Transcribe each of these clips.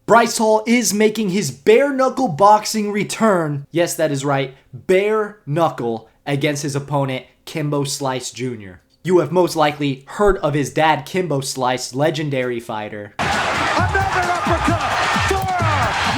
Bryce Hall is making his bare knuckle boxing return. Yes, that is right. Bare knuckle against his opponent, Kimbo Slice Jr. You have most likely heard of his dad, Kimbo Slice, legendary fighter. Another uppercut! Forearm!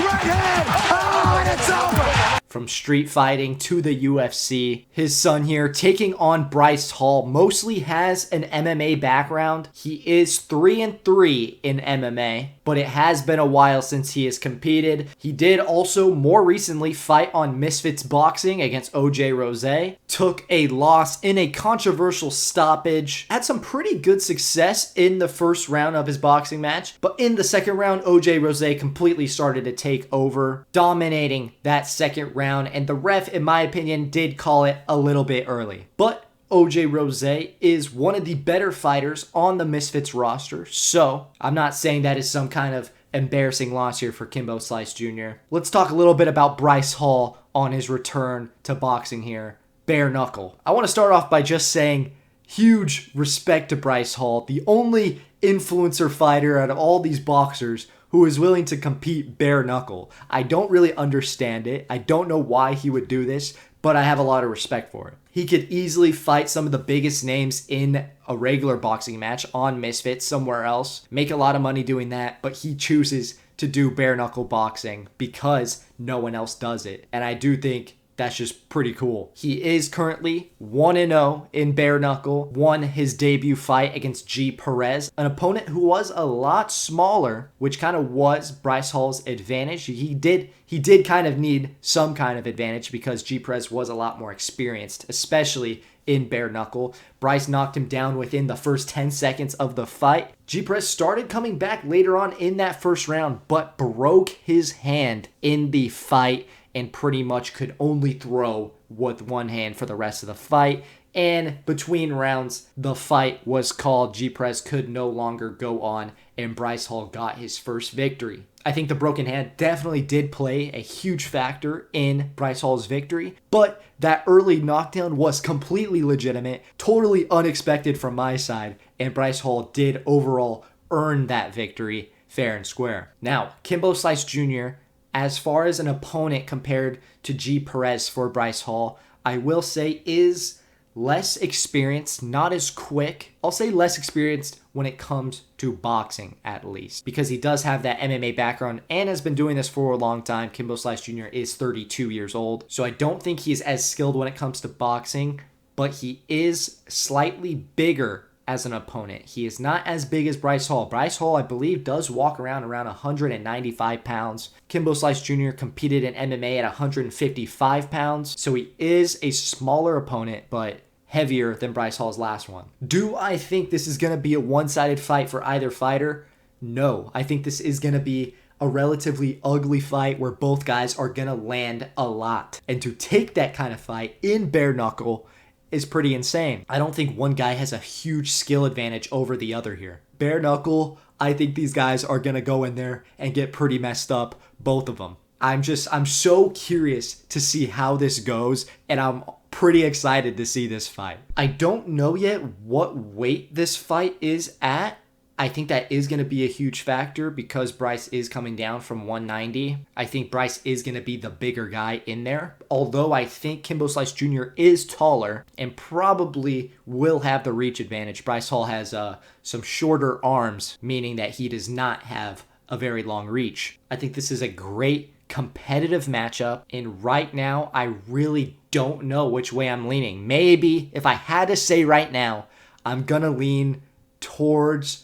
Right hand! Oh, and it's over! From street fighting to the UFC, his son here taking on Bryce Hall mostly has an MMA background. He is 3-3 in MMA, but it has been a while since he has competed. He did also more recently fight on Misfits Boxing against OJ Rose. Took a loss in a controversial stoppage. Had some pretty good success in the first round of his boxing match, but in the second round, OJ Rose completely started to take over, dominating that second round, and the ref, in my opinion, did call it a little bit early. But OJ Rose is one of the better fighters on the Misfits roster, so I'm not saying that is some kind of embarrassing loss here for Kimbo Slice Jr. Let's talk a little bit about Bryce Hall on his return to boxing here. Bare knuckle. I want to start off by just saying huge respect to Bryce Hall, the only influencer fighter out of all these boxers who is willing to compete bare knuckle. I don't really understand it. I don't know why he would do this, but I have a lot of respect for it. He could easily fight some of the biggest names in a regular boxing match on Misfits somewhere else, make a lot of money doing that, but he chooses to do bare knuckle boxing because no one else does it. And I do think that's just pretty cool. He is currently 1-0 in bare knuckle, won his debut fight against G. Perez, an opponent who was a lot smaller, which kind of was Bryce Hall's advantage. He did kind of need some kind of advantage because G. Perez was a lot more experienced, especially in bare knuckle. Bryce knocked him down within the first 10 seconds of the fight. G. Perez started coming back later on in that first round, but broke his hand in the fight and pretty much could only throw with one hand for the rest of the fight. And between rounds, the fight was called. G. Perez could no longer go on, and Bryce Hall got his first victory. I think the broken hand definitely did play a huge factor in Bryce Hall's victory, but that early knockdown was completely legitimate, totally unexpected from my side, and Bryce Hall did overall earn that victory fair and square. Now, Kimbo Slice Jr., as far as an opponent compared to G. Perez for Bryce Hall, I will say is less experienced, not as quick. I'll say less experienced when it comes to boxing, at least, because he does have that MMA background and has been doing this for a long time. Kimbo Slice Jr. is 32 years old, so I don't think he's as skilled when it comes to boxing, but he is slightly bigger as an opponent. He is not as big as Bryce Hall. Bryce Hall, I believe, does walk around 195 pounds. Kimbo Slice Jr. competed in MMA at 155 pounds, so he is a smaller opponent, but heavier than Bryce Hall's last one. Do I think this is going to be a one-sided fight for either fighter? No. I think this is going to be a relatively ugly fight where both guys are going to land a lot. And to take that kind of fight in bare knuckle is pretty insane. I don't think one guy has a huge skill advantage over the other here. Bare knuckle, I think these guys are going to go in there and get pretty messed up, both of them. I'm so curious to see how this goes, and I'm pretty excited to see this fight. I don't know yet what weight this fight is at. I think that is going to be a huge factor because Bryce is coming down from 190. I think Bryce is going to be the bigger guy in there. Although I think Kimbo Slice Jr. is taller and probably will have the reach advantage. Bryce Hall has some shorter arms, meaning that he does not have a very long reach. I think this is a great competitive matchup, and right now I really don't know which way I'm leaning. Maybe if I had to say right now, I'm going to lean towards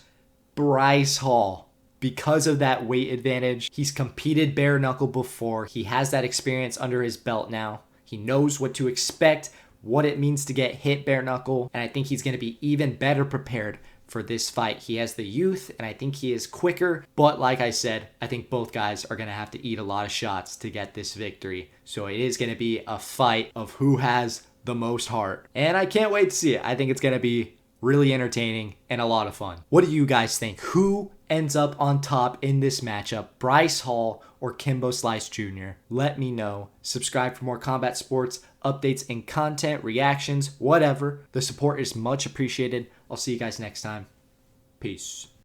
Bryce Hall because of that weight advantage. He's competed bare knuckle before. He has that experience under his belt now. He knows what to expect, what it means to get hit bare knuckle, and I think he's going to be even better prepared for this fight. He has the youth, and I think he is quicker, but like I said, I think both guys are going to have to eat a lot of shots to get this victory. So it is going to be a fight of who has the most heart, and I can't wait to see it. I think it's going to be really entertaining and a lot of fun. What do you guys think? Who ends up on top in this matchup? Bryce Hall or Kimbo Slice Jr.? Let me know. Subscribe for more combat sports updates and content, reactions, whatever. The support is much appreciated. I'll see you guys next time. Peace.